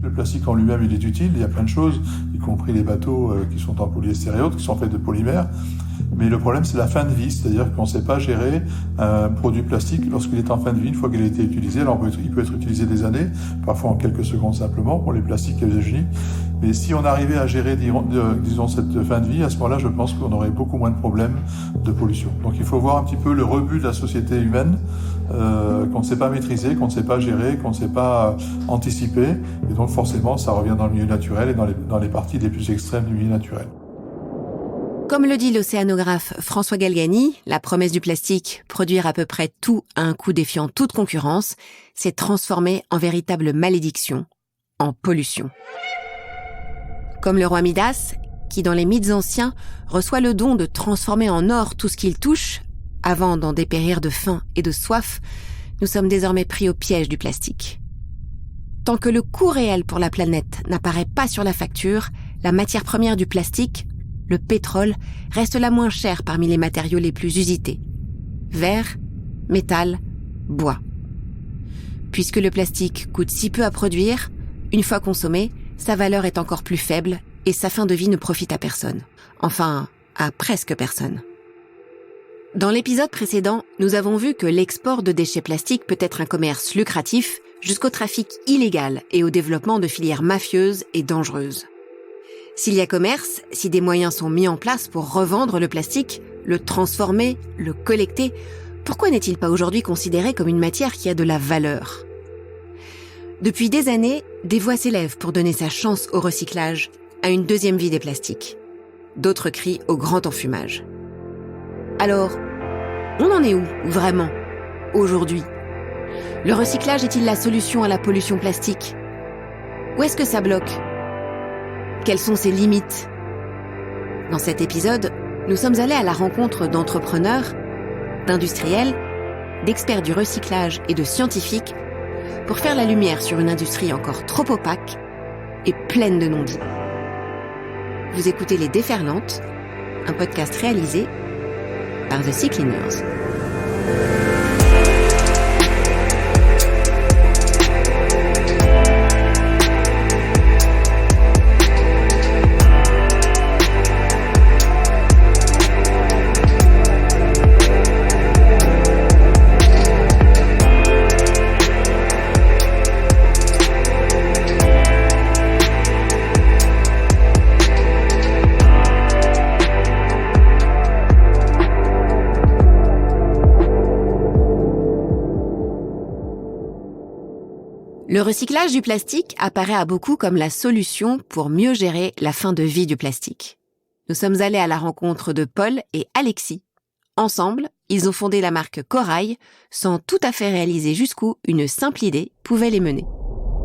Le plastique en lui-même, il est utile, il y a plein de choses, y compris les bateaux qui sont en polyester et autres, qui sont faits de polymères. Mais le problème, c'est la fin de vie, c'est-à-dire qu'on ne sait pas gérer un produit plastique lorsqu'il est en fin de vie, une fois qu'il a été utilisé. Alors, il peut être utilisé des années, parfois en quelques secondes simplement, pour les plastiques et les génies. Mais si on arrivait à gérer, disons, cette fin de vie, à ce moment-là, je pense qu'on aurait beaucoup moins de problèmes de pollution. Donc, il faut voir un petit peu le rebut de la société humaine, qu'on ne sait pas maîtriser, qu'on ne sait pas gérer, qu'on ne sait pas anticiper. Et donc, forcément, ça revient dans le milieu naturel et dans les parties les plus extrêmes du milieu naturel. Comme le dit l'océanographe François Galgani, la promesse du plastique, produire à peu près tout à un coût défiant toute concurrence, s'est transformée en véritable malédiction, en pollution. Comme le roi Midas, qui dans les mythes anciens reçoit le don de transformer en or tout ce qu'il touche, avant d'en dépérir de faim et de soif, nous sommes désormais pris au piège du plastique. Tant que le coût réel pour la planète n'apparaît pas sur la facture, la matière première du plastique, le pétrole, reste la moins chère parmi les matériaux les plus usités. Verre, métal, bois. Puisque le plastique coûte si peu à produire, une fois consommé, sa valeur est encore plus faible et sa fin de vie ne profite à personne. Enfin, à presque personne. Dans l'épisode précédent, nous avons vu que l'export de déchets plastiques peut être un commerce lucratif jusqu'au trafic illégal et au développement de filières mafieuses et dangereuses. S'il y a commerce, si des moyens sont mis en place pour revendre le plastique, le transformer, le collecter, pourquoi n'est-il pas aujourd'hui considéré comme une matière qui a de la valeur ? Depuis des années, des voix s'élèvent pour donner sa chance au recyclage, à une deuxième vie des plastiques. D'autres crient au grand enfumage. Alors, on en est où, vraiment, aujourd'hui ? Le recyclage est-il la solution à la pollution plastique ? Où est-ce que ça bloque ? Quelles sont ses limites ? Dans cet épisode, nous sommes allés à la rencontre d'entrepreneurs, d'industriels, d'experts du recyclage et de scientifiques pour faire la lumière sur une industrie encore trop opaque et pleine de non-dits. Vous écoutez Les Déferlantes, un podcast réalisé par The Sea Cleaners. Le recyclage du plastique apparaît à beaucoup comme la solution pour mieux gérer la fin de vie du plastique. Nous sommes allés à la rencontre de Paul et Alexis. Ensemble, ils ont fondé la marque Corail, sans tout à fait réaliser jusqu'où une simple idée pouvait les mener.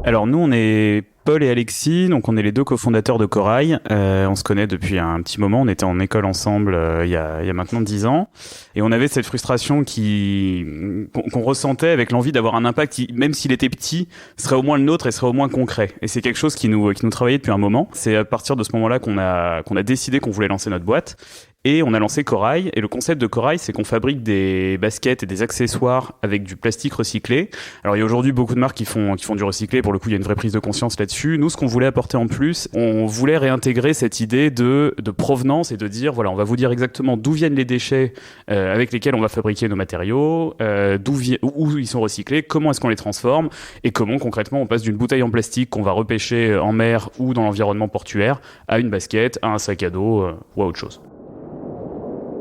Alors nous, on est Paul et Alexis, donc on est les deux cofondateurs de Corail. On se connaît depuis un petit moment, on était en école ensemble il y a maintenant 10 ans. Et on avait cette frustration qu'on ressentait avec l'envie d'avoir un impact qui, même s'il était petit, serait au moins le nôtre et serait au moins concret. Et c'est quelque chose qui nous travaillait depuis un moment. C'est à partir de ce moment-là qu'on a décidé qu'on voulait lancer notre boîte. Et on a lancé Corail. Et le concept de Corail, c'est qu'on fabrique des baskets et des accessoires avec du plastique recyclé. Alors, il y a aujourd'hui beaucoup de marques qui font du recyclé. Pour le coup, il y a une vraie prise de conscience là-dessus. Nous, ce qu'on voulait apporter en plus, on voulait réintégrer cette idée de provenance et de dire, voilà, on va vous dire exactement d'où viennent les déchets avec lesquels on va fabriquer nos matériaux, où ils sont recyclés, comment est-ce qu'on les transforme et comment concrètement on passe d'une bouteille en plastique qu'on va repêcher en mer ou dans l'environnement portuaire à une basket, à un sac à dos ou à autre chose.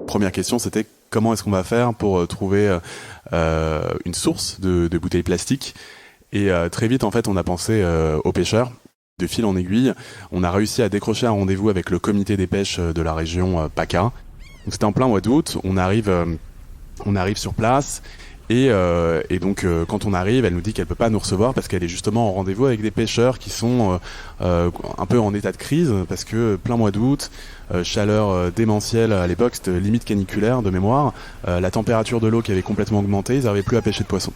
Première question, c'était comment est-ce qu'on va faire pour trouver une source de bouteilles plastiques. Et très vite, en fait, on a pensé aux pêcheurs. De fil en aiguille, on a réussi à décrocher un rendez-vous avec le comité des pêches de la région PACA. Donc c'était en plein mois d'août, on arrive sur place. Et donc quand on arrive, elle nous dit qu'elle peut pas nous recevoir parce qu'elle est justement en rendez-vous avec des pêcheurs qui sont un peu en état de crise parce que plein mois d'août, chaleur démentielle à l'époque, c'était limite caniculaire de mémoire, la température de l'eau qui avait complètement augmenté, ils n'arrivaient plus à pêcher de poissons.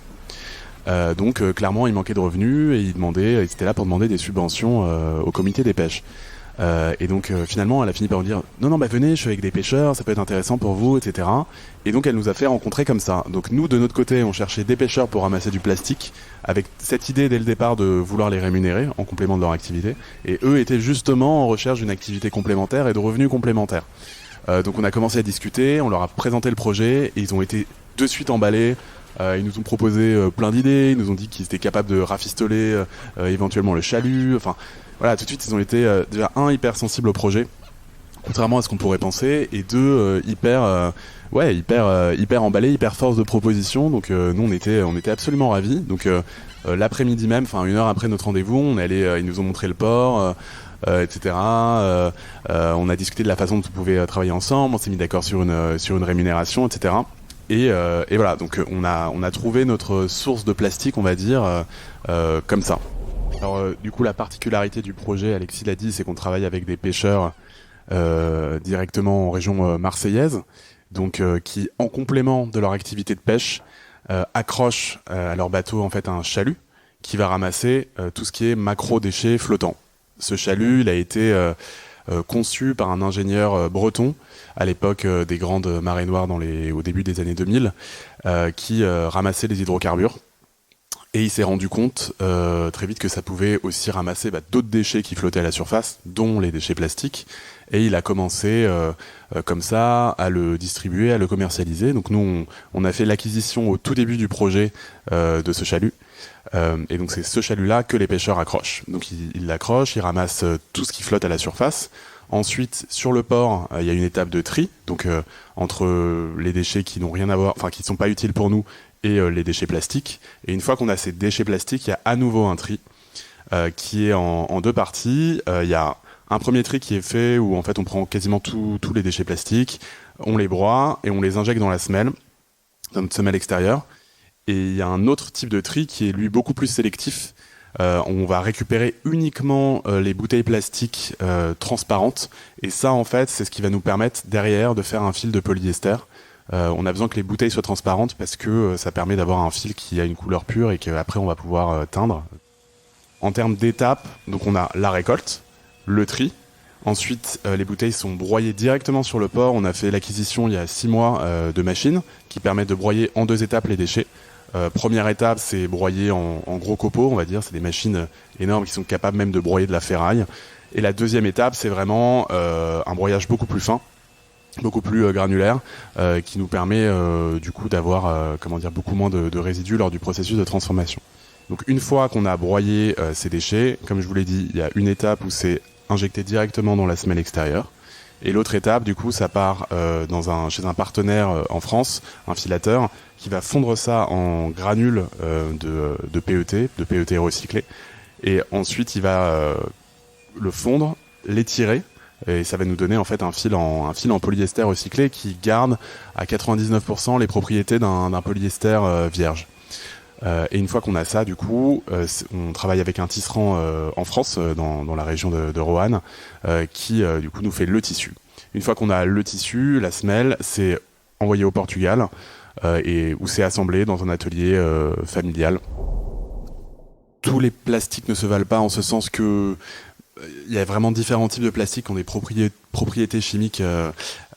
Donc clairement, il manquait de revenus et ils étaient là pour demander des subventions au comité des pêches. Et donc finalement, elle a fini par nous dire non, venez, je suis avec des pêcheurs, ça peut être intéressant pour vous, etc. Et donc elle nous a fait rencontrer comme ça. Donc nous, de notre côté, on cherchait des pêcheurs pour ramasser du plastique, avec cette idée dès le départ de vouloir les rémunérer en complément de leur activité. Et eux étaient justement en recherche d'une activité complémentaire et de revenus complémentaires. Donc on a commencé à discuter, on leur a présenté le projet, et ils ont été de suite emballés. Ils nous ont proposé plein d'idées, ils nous ont dit qu'ils étaient capables de rafistoler éventuellement le chalut. Enfin, voilà, tout de suite ils ont été déjà hyper sensibles au projet, contrairement à ce qu'on pourrait penser, et hyper emballés, hyper force de proposition. Donc nous on était absolument ravis. Donc l'après-midi même, enfin 1 heure après notre rendez-vous, on est allé, ils nous ont montré le port. Etc. On a discuté de la façon dont on pouvait travailler ensemble, on s'est mis d'accord sur une rémunération, etc. Et voilà, donc on a trouvé notre source de plastique, on va dire, comme ça. Alors du coup, la particularité du projet, Alexis l'a dit, c'est qu'on travaille avec des pêcheurs directement en région marseillaise, donc qui, en complément de leur activité de pêche, accrochent à leur bateau en fait un chalut qui va ramasser tout ce qui est macro-déchets flottants. Ce chalut, il a été conçu par un ingénieur breton à l'époque des grandes marées noires au début des années 2000, qui ramassait les hydrocarbures. Et il s'est rendu compte très vite que ça pouvait aussi ramasser d'autres déchets qui flottaient à la surface, dont les déchets plastiques. Et il a commencé comme ça à le distribuer, à le commercialiser. Donc nous, on a fait l'acquisition au tout début du projet de ce chalut. Et donc c'est ce chalut-là que les pêcheurs accrochent. Donc ils l'accrochent, ils ramassent tout ce qui flotte à la surface. Ensuite, sur le port, il y a une étape de tri, donc entre les déchets qui n'ont rien à voir, enfin qui ne sont pas utiles pour nous, et les déchets plastiques. Et une fois qu'on a ces déchets plastiques, il y a à nouveau un tri qui est en 2 parties. Il y a un premier tri qui est fait où en fait on prend quasiment tous les déchets plastiques, on les broie et on les injecte dans notre semelle extérieure. Et il y a un autre type de tri qui est lui beaucoup plus sélectif. On va récupérer uniquement les bouteilles plastiques transparentes, et ça en fait c'est ce qui va nous permettre derrière de faire un fil de polyester. On a besoin que les bouteilles soient transparentes parce que ça permet d'avoir un fil qui a une couleur pure et qu'après on va pouvoir teindre. En termes d'étapes, donc on a la récolte, le tri. Ensuite, les bouteilles sont broyées directement sur le port. On a fait l'acquisition il y a 6 mois de machines qui permettent de broyer en 2 étapes les déchets. Première étape, c'est broyer en gros copeaux, on va dire. C'est des machines énormes qui sont capables même de broyer de la ferraille. Et la deuxième étape, c'est vraiment un broyage beaucoup plus fin, beaucoup plus granulaire, qui nous permet du coup d'avoir beaucoup moins de résidus lors du processus de transformation. Donc une fois qu'on a broyé ces déchets, comme je vous l'ai dit, il y a une étape où c'est injecté directement dans la semelle extérieure. Et l'autre étape, du coup, ça part chez un partenaire en France, un filateur, qui va fondre ça en granules de PET recyclé. Et ensuite, il va le fondre, l'étirer, et ça va nous donner en fait un fil en polyester recyclé qui garde à 99% les propriétés d'un polyester vierge. Et une fois qu'on a ça, du coup, on travaille avec un tisserand en France, dans la région de Roanne, qui du coup nous fait le tissu. Une fois qu'on a le tissu, la semelle, c'est envoyé au Portugal et où c'est assemblé dans un atelier familial. Tous les plastiques ne se valent pas en ce sens que il y a vraiment différents types de plastiques qui ont des propriétés chimiques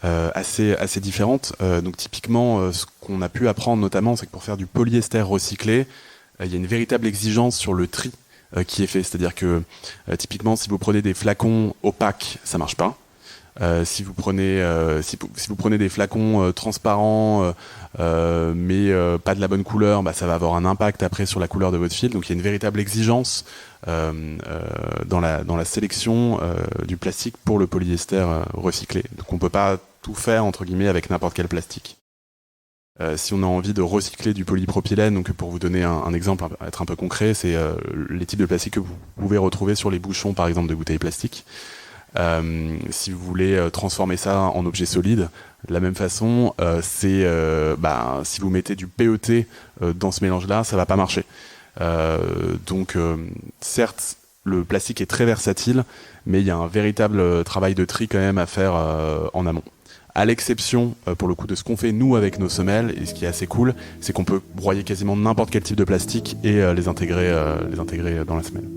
assez différentes. Donc typiquement, ce qu'on a pu apprendre notamment, c'est que pour faire du polyester recyclé, il y a une véritable exigence sur le tri qui est fait. C'est-à-dire que typiquement, si vous prenez des flacons opaques, ça marche pas. Si vous prenez des flacons transparents mais pas de la bonne couleur, ça va avoir un impact après sur la couleur de votre fil. Donc il y a une véritable exigence dans la sélection du plastique pour le polyester recyclé. Donc on peut pas tout faire entre guillemets avec n'importe quel plastique. Si on a envie de recycler du polypropylène, donc pour vous donner un exemple, être un peu concret, c'est les types de plastique que vous pouvez retrouver sur les bouchons par exemple de bouteilles plastiques. Si vous voulez transformer ça en objet solide, de la même façon, si vous mettez du PET dans ce mélange-là, ça va pas marcher. Donc, certes, le plastique est très versatile, mais il y a un véritable travail de tri quand même à faire en amont. À l'exception, pour le coup, de ce qu'on fait nous avec nos semelles, et ce qui est assez cool, c'est qu'on peut broyer quasiment n'importe quel type de plastique et les intégrer dans la semelle.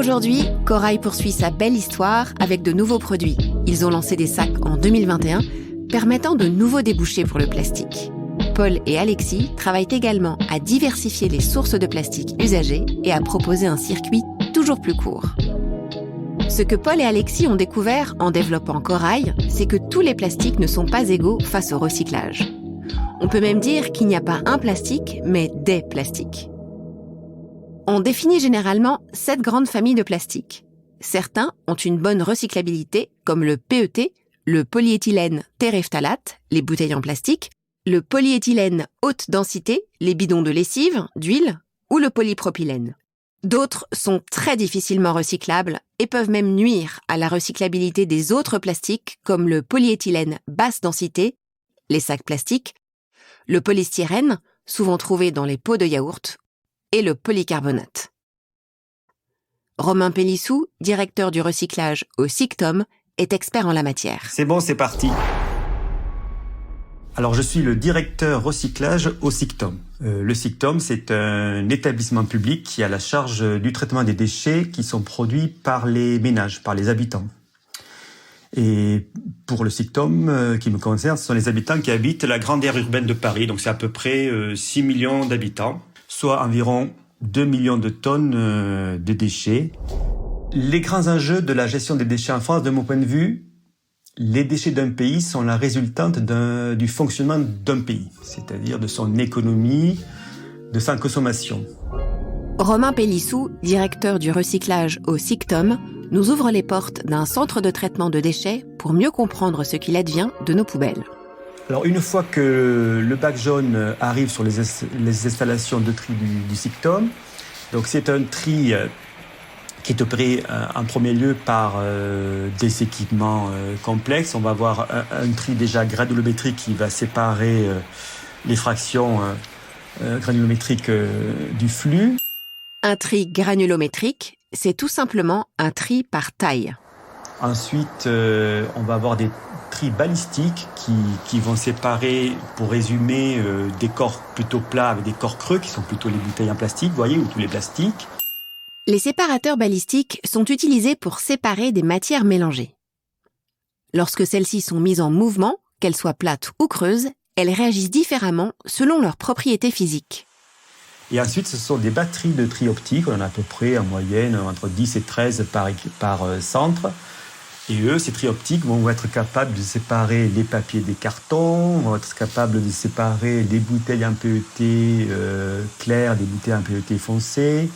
Aujourd'hui, Corail poursuit sa belle histoire avec de nouveaux produits. Ils ont lancé des sacs en 2021, permettant de nouveaux débouchés pour le plastique. Paul et Alexis travaillent également à diversifier les sources de plastique usagées et à proposer un circuit toujours plus court. Ce que Paul et Alexis ont découvert en développant Corail, c'est que tous les plastiques ne sont pas égaux face au recyclage. On peut même dire qu'il n'y a pas un plastique, mais des plastiques. On définit généralement 7 grandes familles de plastiques. Certains ont une bonne recyclabilité, comme le PET, le polyéthylène terephthalate, les bouteilles en plastique, le polyéthylène haute densité, les bidons de lessive, d'huile, ou le polypropylène. D'autres sont très difficilement recyclables et peuvent même nuire à la recyclabilité des autres plastiques comme le polyéthylène basse densité, les sacs plastiques, le polystyrène, souvent trouvé dans les pots de yaourt, et le polycarbonate. Romain Pélissou, directeur du recyclage au SICTOM, est expert en la matière. C'est bon, c'est parti. Alors, je suis le directeur recyclage au SICTOM. Le SICTOM, c'est un établissement public qui a la charge du traitement des déchets qui sont produits par les ménages, par les habitants. Et pour le SICTOM qui me concerne, ce sont les habitants qui habitent la grande aire urbaine de Paris. Donc, c'est à peu près 6 millions d'habitants, soit environ 2 millions de tonnes de déchets. Les grands enjeux de la gestion des déchets en France, de mon point de vue, les déchets d'un pays sont la résultante du fonctionnement d'un pays, c'est-à-dire de son économie, de sa consommation. Romain Pélissou, directeur du recyclage au SICTOM, nous ouvre les portes d'un centre de traitement de déchets pour mieux comprendre ce qu'il advient de nos poubelles. Alors une fois que le bac jaune arrive sur les installations de tri du SICTOM, donc c'est un tri qui est opéré en premier lieu par des équipements complexes. On va avoir un tri déjà granulométrique qui va séparer les fractions granulométriques du flux. Un tri granulométrique, c'est tout simplement un tri par taille. Ensuite, on va avoir des tri balistiques qui vont séparer, pour résumer, des corps plutôt plats avec des corps creux qui sont plutôt les bouteilles en plastique, vous voyez, ou tous les plastiques. Les séparateurs balistiques sont utilisés pour séparer des matières mélangées. Lorsque celles-ci sont mises en mouvement, qu'elles soient plates ou creuses, elles réagissent différemment selon leurs propriétés physiques. Et ensuite, ce sont des batteries de tri optique. On en a à peu près en moyenne entre 10 et 13 par centre. Et eux, ces tri optiques vont être capables de séparer les papiers des cartons, vont être capables de séparer les bouteilles en PET claires des bouteilles en PET foncées.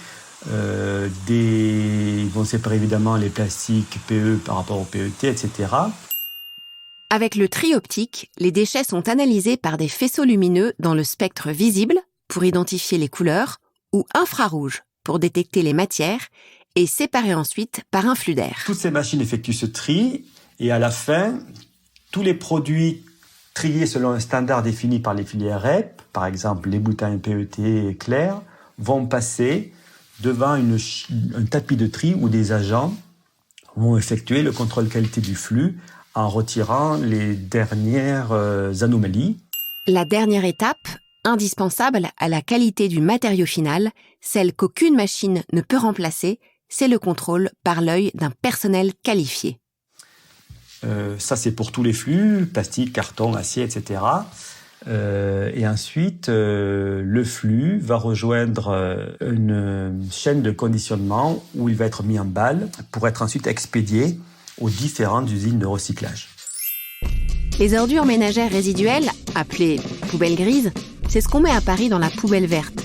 Ils vont séparer évidemment les plastiques PE par rapport au PET, etc. Avec le tri optique, les déchets sont analysés par des faisceaux lumineux dans le spectre visible pour identifier les couleurs ou infrarouge pour détecter les matières et séparés ensuite par un flux d'air. Toutes ces machines effectuent ce tri et à la fin, tous les produits triés selon un standard défini par les filières REP, par exemple les bouteilles PET claires, vont passer devant un tapis de tri où des agents vont effectuer le contrôle qualité du flux en retirant les dernières anomalies. La dernière étape, indispensable à la qualité du matériau final, celle qu'aucune machine ne peut remplacer, c'est le contrôle par l'œil d'un personnel qualifié. Ça, c'est pour tous les flux, plastique, carton, acier, etc. Et ensuite, le flux va rejoindre une chaîne de conditionnement où il va être mis en balle pour être ensuite expédié aux différentes usines de recyclage. Les ordures ménagères résiduelles, appelées poubelles grises, c'est ce qu'on met à Paris dans la poubelle verte.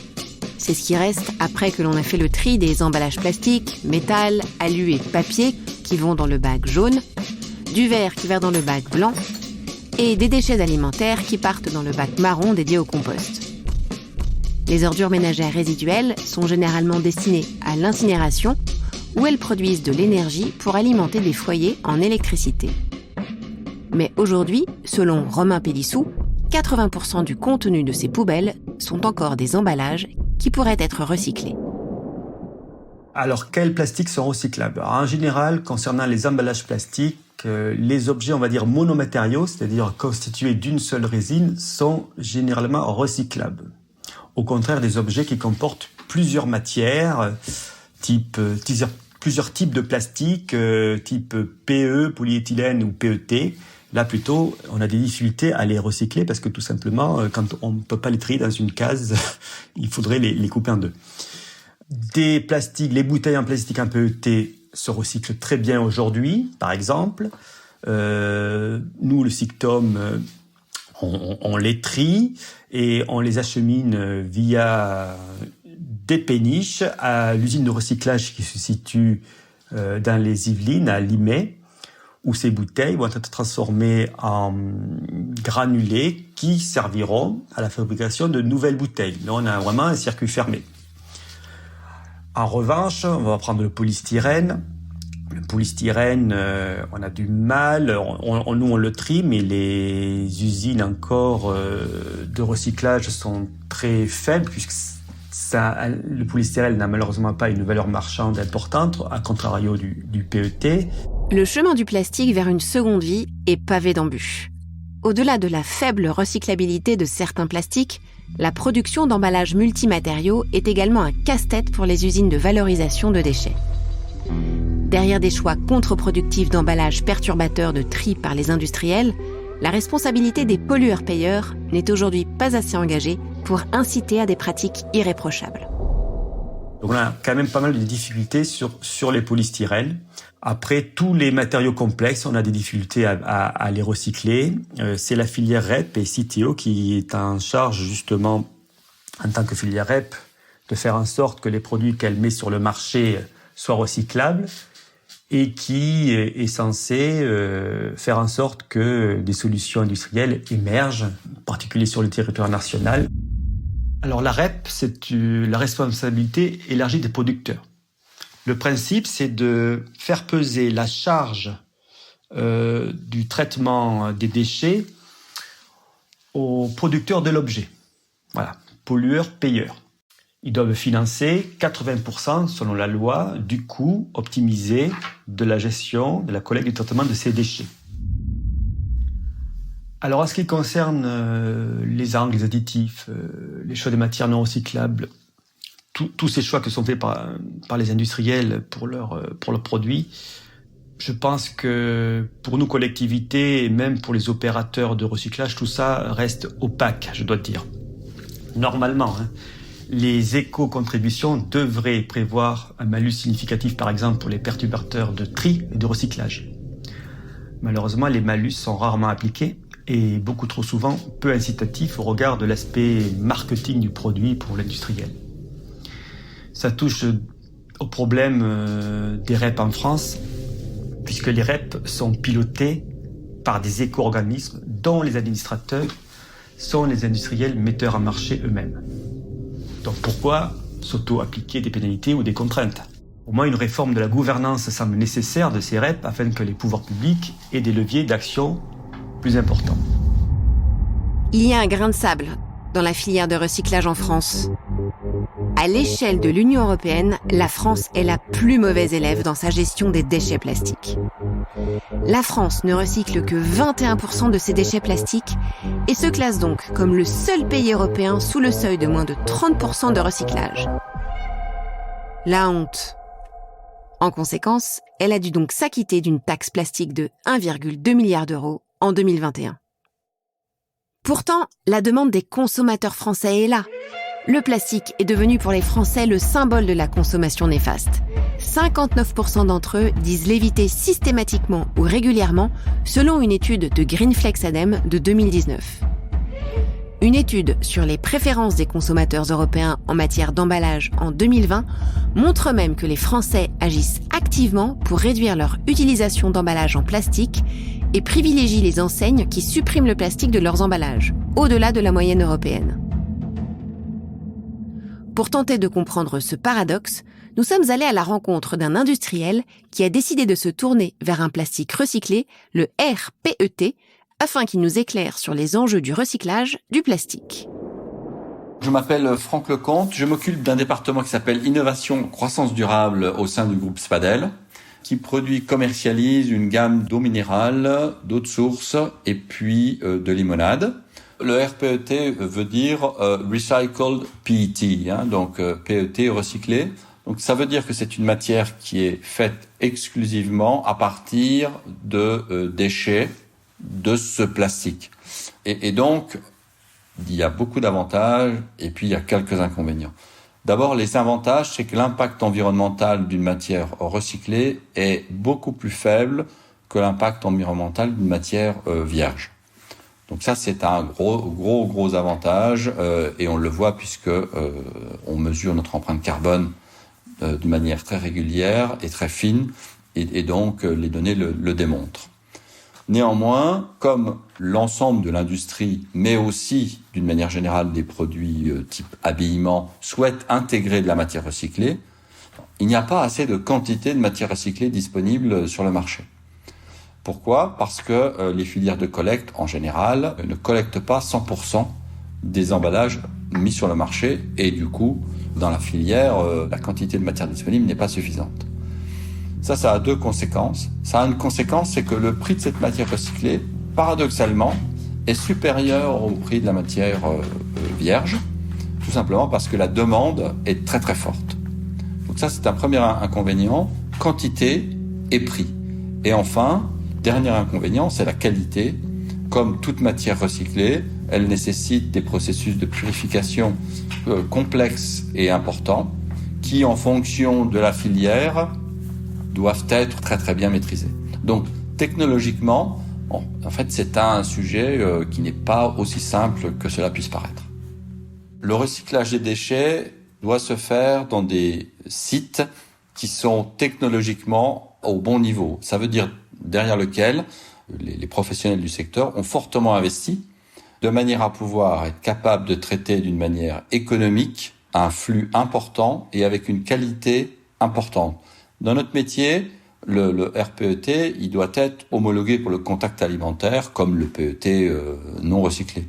C'est ce qui reste après que l'on a fait le tri des emballages plastiques, métal, alu et papier qui vont dans le bac jaune, du verre qui va dans le bac blanc et des déchets alimentaires qui partent dans le bac marron dédié au compost. Les ordures ménagères résiduelles sont généralement destinées à l'incinération où elles produisent de l'énergie pour alimenter des foyers en électricité. Mais aujourd'hui, selon Romain Pélissou, 80% du contenu de ces poubelles sont encore des emballages qui pourraient être recyclés. Alors, quels plastiques sont recyclables ? Alors, en général, concernant les emballages plastiques, les objets, on va dire, monomatériaux, c'est-à-dire constitués d'une seule résine, sont généralement recyclables. Au contraire des objets qui comportent plusieurs matières, type plusieurs types de plastique, type PE, polyéthylène ou PET. Là, plutôt, on a des difficultés à les recycler parce que tout simplement, quand on ne peut pas les trier dans une case, il faudrait les couper en deux. Des plastiques, les bouteilles en plastique en PET se recyclent très bien aujourd'hui, par exemple. Nous, le Sictom, on les trie et on les achemine via des péniches à l'usine de recyclage qui se situe dans les Yvelines, à Limay, où ces bouteilles vont être transformées en granulés qui serviront à la fabrication de nouvelles bouteilles. Là, on a vraiment un circuit fermé. En revanche, on va prendre le polystyrène. Le polystyrène, on a du mal. Nous, on le trie, mais les usines encore de recyclage sont très faibles puisque le polystyrène n'a malheureusement pas une valeur marchande importante, à contrario du PET. Le chemin du plastique vers une seconde vie est pavé d'embûches. Au-delà de la faible recyclabilité de certains plastiques, la production d'emballages multimatériaux est également un casse-tête pour les usines de valorisation de déchets. Derrière des choix contre-productifs d'emballages perturbateurs de tri par les industriels, la responsabilité des pollueurs-payeurs n'est aujourd'hui pas assez engagée pour inciter à des pratiques irréprochables. Donc on a quand même pas mal de difficultés sur les polystyrènes. Après, tous les matériaux complexes, on a des difficultés à les recycler. C'est la filière REP et CITEO qui est en charge justement, en tant que filière REP, de faire en sorte que les produits qu'elle met sur le marché soient recyclables et qui est censé faire en sorte que des solutions industrielles émergent, en particulier sur le territoire national. Alors la REP, c'est la responsabilité élargie des producteurs. Le principe, c'est de faire peser la charge du traitement des déchets aux producteurs de l'objet. Voilà, pollueurs-payeurs. Ils doivent financer 80%, selon la loi, du coût optimisé de la gestion, de la collecte et du traitement de ces déchets. Alors, en ce qui concerne les angles, les additifs, les choix des matières non recyclables, tous ces choix qui sont faits par les industriels pour leurs produits, je pense que pour nous, collectivités, et même pour les opérateurs de recyclage, tout ça reste opaque, je dois dire. Normalement, les éco-contributions devraient prévoir un malus significatif, par exemple, pour les perturbateurs de tri et de recyclage. Malheureusement, les malus sont rarement appliqués et beaucoup trop souvent peu incitatifs au regard de l'aspect marketing du produit pour l'industriel. Ça touche au problème des REP en France, puisque les REP sont pilotés par des éco-organismes dont les administrateurs sont les industriels metteurs en marché eux-mêmes. Donc pourquoi s'auto-appliquer des pénalités ou des contraintes ? Au moins, une réforme de la gouvernance semble nécessaire de ces REP afin que les pouvoirs publics aient des leviers d'action plus importants. Il y a un grain de sable dans la filière de recyclage en France. À l'échelle de l'Union européenne, la France est la plus mauvaise élève dans sa gestion des déchets plastiques. La France ne recycle que 21% de ses déchets plastiques et se classe donc comme le seul pays européen sous le seuil de moins de 30% de recyclage. La honte. En conséquence, elle a dû donc s'acquitter d'une taxe plastique de 1,2 milliard d'euros en 2021. Pourtant, la demande des consommateurs français est là. Le plastique est devenu pour les Français le symbole de la consommation néfaste. 59% d'entre eux disent l'éviter systématiquement ou régulièrement, selon une étude de Greenflex Adem de 2019. Une étude sur les préférences des consommateurs européens en matière d'emballage en 2020 montre même que les Français agissent activement pour réduire leur utilisation d'emballage en plastique et privilégient les enseignes qui suppriment le plastique de leurs emballages, au-delà de la moyenne européenne. Pour tenter de comprendre ce paradoxe, nous sommes allés à la rencontre d'un industriel qui a décidé de se tourner vers un plastique recyclé, le RPET, afin qu'il nous éclaire sur les enjeux du recyclage du plastique. Je m'appelle Franck Lecomte, je m'occupe d'un département qui s'appelle Innovation Croissance Durable au sein du groupe Spadel, qui produit, commercialise une gamme d'eau minérale, d'eau de source et puis de limonade. Le RPET veut dire Recycled PET, donc PET recyclé. Donc ça veut dire que c'est une matière qui est faite exclusivement à partir de déchets de ce plastique. Et donc, il y a beaucoup d'avantages et puis il y a quelques inconvénients. D'abord, les avantages, c'est que l'impact environnemental d'une matière recyclée est beaucoup plus faible que l'impact environnemental d'une matière vierge. Donc ça, c'est un gros avantage et on le voit puisque on mesure notre empreinte carbone d'une manière très régulière et très fine et donc les données le démontrent. Néanmoins, comme l'ensemble de l'industrie, mais aussi d'une manière générale des produits type habillement, souhaitent intégrer de la matière recyclée, il n'y a pas assez de quantité de matière recyclée disponible sur le marché. Pourquoi ? Parce que les filières de collecte, en général, ne collectent pas 100% des emballages mis sur le marché et du coup, dans la filière, la quantité de matière disponible n'est pas suffisante. Ça a deux conséquences. Ça a une conséquence, c'est que le prix de cette matière recyclée, paradoxalement, est supérieur au prix de la matière vierge, tout simplement parce que la demande est très très forte. Donc ça, c'est un premier inconvénient, quantité et prix. Et enfin, dernier inconvénient, c'est la qualité. Comme toute matière recyclée, elle nécessite des processus de purification complexes et importants qui, en fonction de la filière, doivent être très très bien maîtrisés. Donc, technologiquement, en fait, c'est un sujet qui n'est pas aussi simple que cela puisse paraître. Le recyclage des déchets doit se faire dans des sites qui sont technologiquement au bon niveau. Ça veut dire derrière lequel les professionnels du secteur ont fortement investi de manière à pouvoir être capables de traiter d'une manière économique un flux important et avec une qualité importante. Dans notre métier, le RPET, il doit être homologué pour le contact alimentaire comme le PET non recyclé.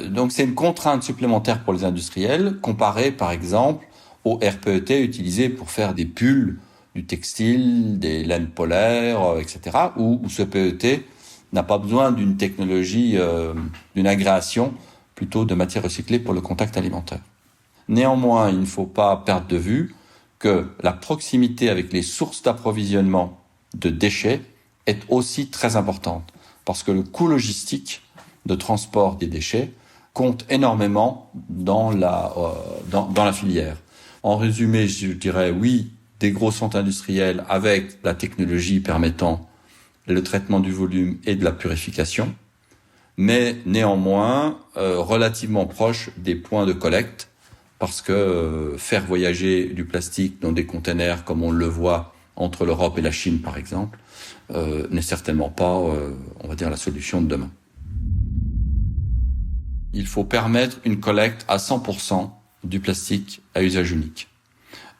Donc c'est une contrainte supplémentaire pour les industriels comparée par exemple au RPET utilisé pour faire des pulls, du textile, des laines polaires, etc. où ce PET n'a pas besoin d'une technologie, d'une agréation plutôt de matière recyclée pour le contact alimentaire. Néanmoins, il ne faut pas perdre de vue que la proximité avec les sources d'approvisionnement de déchets est aussi très importante parce que le coût logistique de transport des déchets compte énormément dans la filière. En résumé, je dirais oui, des gros centres industriels avec la technologie permettant le traitement du volume et de la purification, mais néanmoins relativement proche des points de collecte parce que faire voyager du plastique dans des containers comme on le voit entre l'Europe et la Chine par exemple n'est certainement pas, on va dire, la solution de demain. Il faut permettre une collecte à 100% du plastique à usage unique.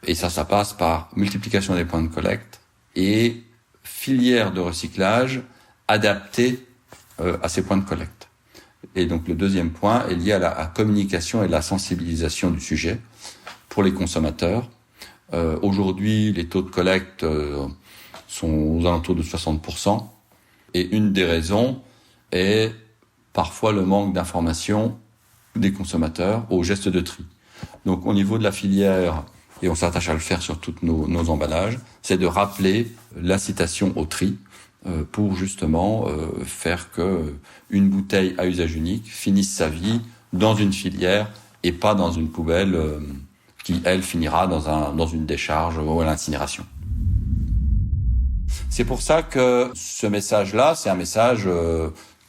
Et ça passe par multiplication des points de collecte et filières de recyclage adaptées à ces points de collecte. Et donc le deuxième point est lié à la communication et la sensibilisation du sujet pour les consommateurs. Aujourd'hui, les taux de collecte sont aux alentours de 60%. Et une des raisons est parfois le manque d'information des consommateurs au geste de tri. Donc au niveau de la filière, et on s'attache à le faire sur tous nos emballages, c'est de rappeler l'incitation au tri pour justement faire que une bouteille à usage unique finisse sa vie dans une filière et pas dans une poubelle qui, elle, finira dans une décharge ou à l'incinération. C'est pour ça que ce message-là, c'est un message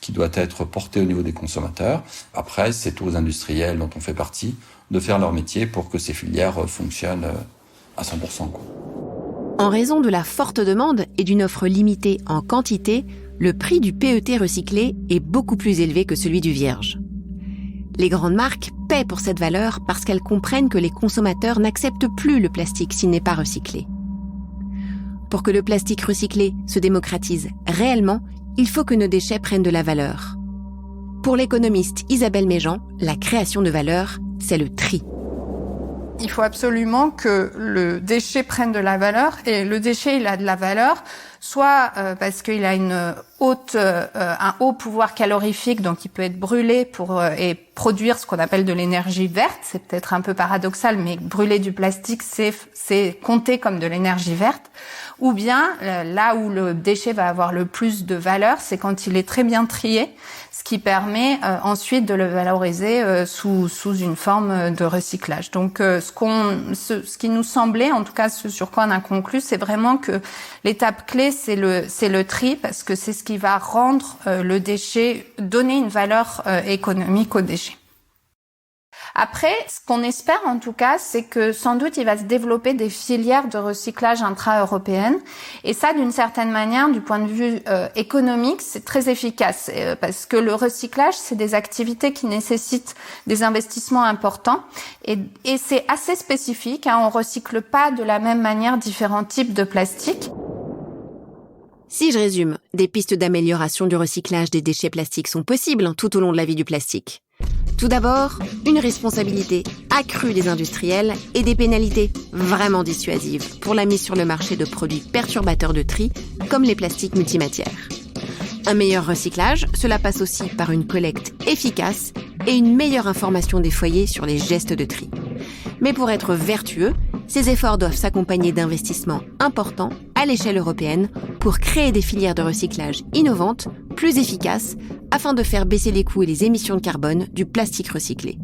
qui doit être porté au niveau des consommateurs. Après, c'est aux industriels dont on fait partie de faire leur métier pour que ces filières fonctionnent à 100%. En raison de la forte demande et d'une offre limitée en quantité, le prix du PET recyclé est beaucoup plus élevé que celui du vierge. Les grandes marques paient pour cette valeur parce qu'elles comprennent que les consommateurs n'acceptent plus le plastique s'il n'est pas recyclé. Pour que le plastique recyclé se démocratise réellement, il faut que nos déchets prennent de la valeur. Pour l'économiste Isabelle Méjean, la création de valeur, c'est le tri. Il faut absolument que le déchet prenne de la valeur, et le déchet, il a de la valeur soit parce qu'il a un haut pouvoir calorifique, donc il peut être brûlé et produire ce qu'on appelle de l'énergie verte. C'est peut-être un peu paradoxal, mais brûler du plastique, c'est compté comme de l'énergie verte. Ou bien, là où le déchet va avoir le plus de valeur, c'est quand il est très bien trié, ce qui permet ensuite de le valoriser sous une forme de recyclage. Donc, ce qui nous semblait, en tout cas, ce sur quoi on a conclu, c'est vraiment que l'étape clé, c'est le tri, parce que c'est ce qui va rendre le déchet, donner une valeur économique au déchet. Après, ce qu'on espère en tout cas, c'est que sans doute il va se développer des filières de recyclage intra-européennes. Et ça, d'une certaine manière, du point de vue économique, c'est très efficace. Parce que le recyclage, c'est des activités qui nécessitent des investissements importants. Et c'est assez spécifique. On recycle pas de la même manière différents types de plastique. Si je résume, des pistes d'amélioration du recyclage des déchets plastiques sont possibles tout au long de la vie du plastique. Tout d'abord, une responsabilité accrue des industriels et des pénalités vraiment dissuasives pour la mise sur le marché de produits perturbateurs de tri comme les plastiques multimatières. Un meilleur recyclage, cela passe aussi par une collecte efficace et une meilleure information des foyers sur les gestes de tri. Mais pour être vertueux, ces efforts doivent s'accompagner d'investissements importants à l'échelle européenne pour créer des filières de recyclage innovantes, plus efficaces, afin de faire baisser les coûts et les émissions de carbone du plastique recyclé.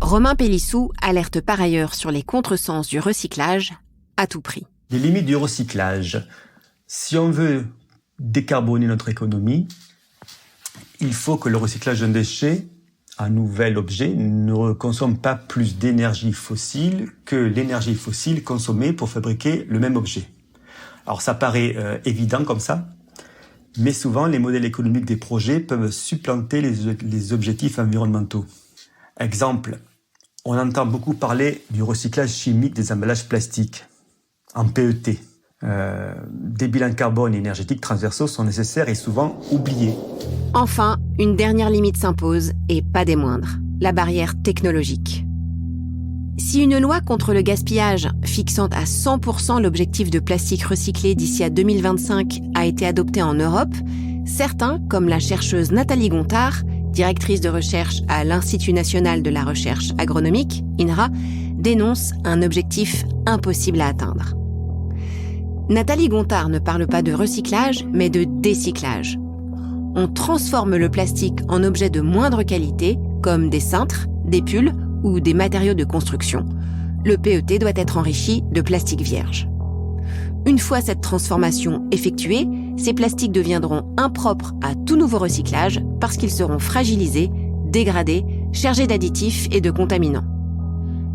Romain Pélissou alerte par ailleurs sur les contresens du recyclage à tout prix. Les limites du recyclage. Si on veut décarboner notre économie, il faut que le recyclage d'un déchet, un nouvel objet, ne consomme pas plus d'énergie fossile que l'énergie fossile consommée pour fabriquer le même objet. Alors ça paraît évident comme ça, mais souvent les modèles économiques des projets peuvent supplanter les objectifs environnementaux. Exemple, on entend beaucoup parler du recyclage chimique des emballages plastiques, en PET. Des bilans carbone et énergétiques transversaux sont nécessaires et souvent oubliés. Enfin, une dernière limite s'impose, et pas des moindres, la barrière technologique. Si une loi contre le gaspillage fixant à 100% l'objectif de plastique recyclé d'ici à 2025 a été adoptée en Europe, certains, comme la chercheuse Nathalie Gontard, directrice de recherche à l'Institut national de la recherche agronomique, INRA, dénoncent un objectif impossible à atteindre. Nathalie Gontard ne parle pas de recyclage, mais de décyclage. On transforme le plastique en objets de moindre qualité, comme des cintres, des pulls ou des matériaux de construction. Le PET doit être enrichi de plastique vierge. Une fois cette transformation effectuée, ces plastiques deviendront impropres à tout nouveau recyclage parce qu'ils seront fragilisés, dégradés, chargés d'additifs et de contaminants.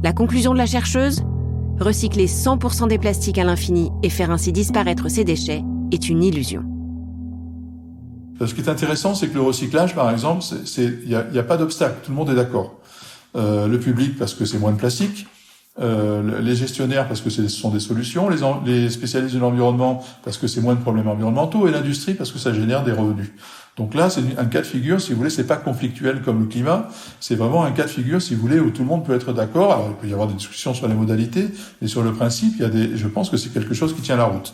La conclusion de la chercheuse ? Recycler 100% des plastiques à l'infini et faire ainsi disparaître ces déchets est une illusion. Ce qui est intéressant, c'est que le recyclage, par exemple, il y a pas d'obstacle, tout le monde est d'accord. Le public parce que c'est moins de plastique, les gestionnaires parce que ce sont des solutions, les spécialistes de l'environnement parce que c'est moins de problèmes environnementaux, et l'industrie parce que ça génère des revenus. Donc là, c'est un cas de figure, si vous voulez, c'est pas conflictuel comme le climat, c'est vraiment un cas de figure, si vous voulez, où tout le monde peut être d'accord. Alors, il peut y avoir des discussions sur les modalités, mais sur le principe, je pense que c'est quelque chose qui tient la route.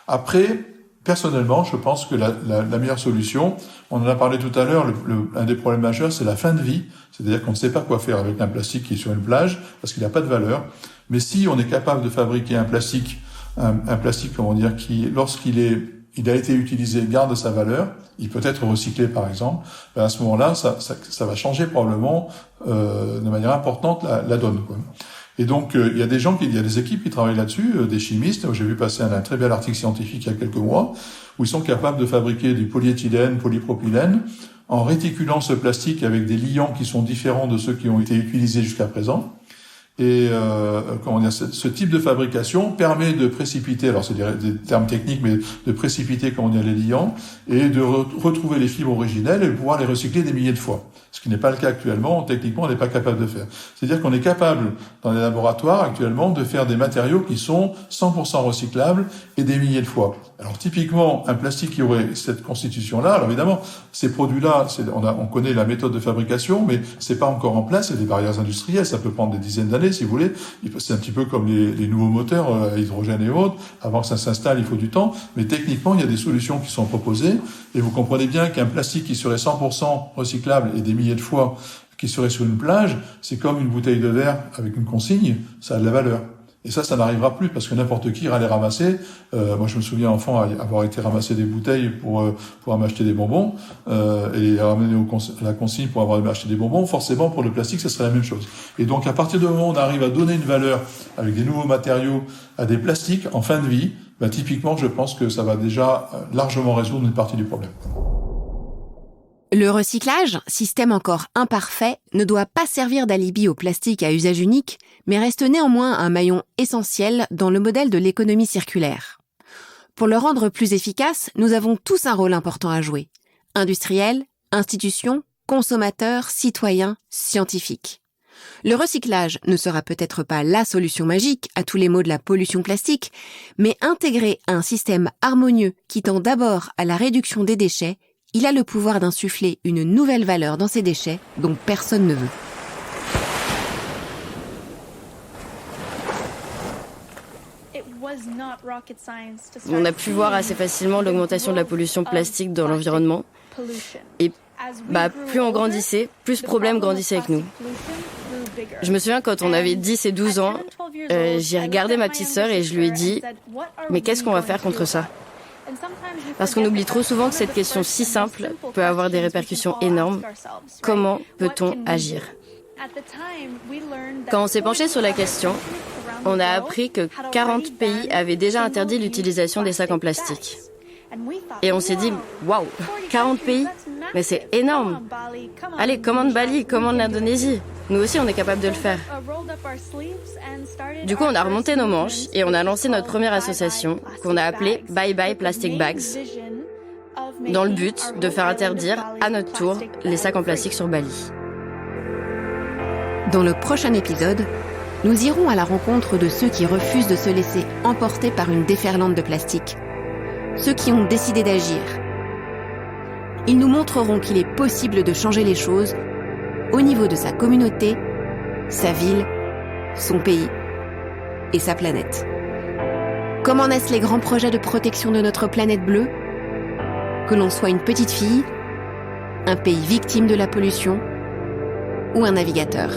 Après, personnellement, je pense que la meilleure solution, on en a parlé tout à l'heure, un des problèmes majeurs, c'est la fin de vie. C'est-à-dire qu'on ne sait pas quoi faire avec un plastique qui est sur une plage, parce qu'il n'a pas de valeur. Mais si on est capable de fabriquer un plastique, comment dire, qui, lorsqu'il a été utilisé, garde sa valeur, il peut être recyclé par exemple, à ce moment-là, ça va changer probablement de manière importante la donne, quoi. Et donc, il y a des équipes qui travaillent là-dessus, des chimistes. J'ai vu passer un très bel article scientifique il y a quelques mois, où ils sont capables de fabriquer du polyéthylène, polypropylène, en réticulant ce plastique avec des liants qui sont différents de ceux qui ont été utilisés jusqu'à présent. Et ce type de fabrication permet de précipiter, alors c'est des termes techniques, mais de précipiter les liants et de retrouver les fibres originelles et de pouvoir les recycler des milliers de fois. Ce qui n'est pas le cas actuellement, techniquement on n'est pas capable de faire. C'est-à-dire qu'on est capable dans les laboratoires actuellement de faire des matériaux qui sont 100% recyclables et des milliers de fois. Alors typiquement un plastique qui aurait cette constitution-là, alors évidemment ces produits-là, on connaît la méthode de fabrication, mais c'est pas encore en place, il y a des barrières industrielles, ça peut prendre des dizaines d'années, s'installer, si vous voulez. C'est un petit peu comme les nouveaux moteurs à hydrogène et autres. Avant que ça s'installe, il faut du temps. Mais techniquement, il y a des solutions qui sont proposées. Et vous comprenez bien qu'un plastique qui serait 100% recyclable et des milliers de fois qui serait sur une plage, c'est comme une bouteille de verre avec une consigne, ça a de la valeur. Et ça n'arrivera plus parce que n'importe qui ira les ramasser. Moi, je me souviens enfant avoir été ramasser des bouteilles pour m'acheter des bonbons et les ramener à la consigne pour avoir acheté des bonbons. Forcément, pour le plastique, ça serait la même chose. Et donc, à partir du moment où on arrive à donner une valeur avec des nouveaux matériaux à des plastiques en fin de vie, typiquement, je pense que ça va déjà largement résoudre une partie du problème. Le recyclage, système encore imparfait, ne doit pas servir d'alibi au plastique à usage unique, mais reste néanmoins un maillon essentiel dans le modèle de l'économie circulaire. Pour le rendre plus efficace, nous avons tous un rôle important à jouer. Industriels, institutions, consommateurs, citoyens, scientifiques. Le recyclage ne sera peut-être pas la solution magique à tous les maux de la pollution plastique, mais intégré à un système harmonieux qui tend d'abord à la réduction des déchets, il a le pouvoir d'insuffler une nouvelle valeur dans ces déchets dont personne ne veut. On a pu voir assez facilement l'augmentation de la pollution plastique dans l'environnement. Et plus on grandissait, plus ce problème grandissait avec nous. Je me souviens quand on avait 10 et 12 ans, j'ai regardé ma petite sœur et je lui ai dit « Mais qu'est-ce qu'on va faire contre ça ?» Parce qu'on oublie trop souvent que cette question si simple peut avoir des répercussions énormes. Comment peut-on agir ? Quand on s'est penché sur la question, on a appris que 40 pays avaient déjà interdit l'utilisation des sacs en plastique. Et on s'est dit, waouh, 40 pays ? Mais c'est énorme. Allez, commande Bali, commande l'Indonésie. Nous aussi, on est capable de le faire. Du coup, on a remonté nos manches et on a lancé notre première association qu'on a appelée Bye Bye Plastic Bags, dans le but de faire interdire à notre tour les sacs en plastique sur Bali. Dans le prochain épisode, nous irons à la rencontre de ceux qui refusent de se laisser emporter par une déferlante de plastique. Ceux qui ont décidé d'agir. Ils nous montreront qu'il est possible de changer les choses au niveau de sa communauté, sa ville, son pays et sa planète. Comment naissent les grands projets de protection de notre planète bleue ? Que l'on soit une petite fille, un pays victime de la pollution ou un navigateur.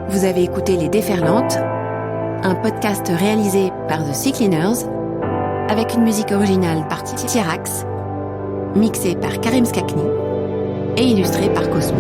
Vous avez écouté Les Déferlantes, un podcast réalisé par The Sea Cleaners, avec une musique originale par Tiarax, mixée par Karim Skakni et illustrée par Cosmo.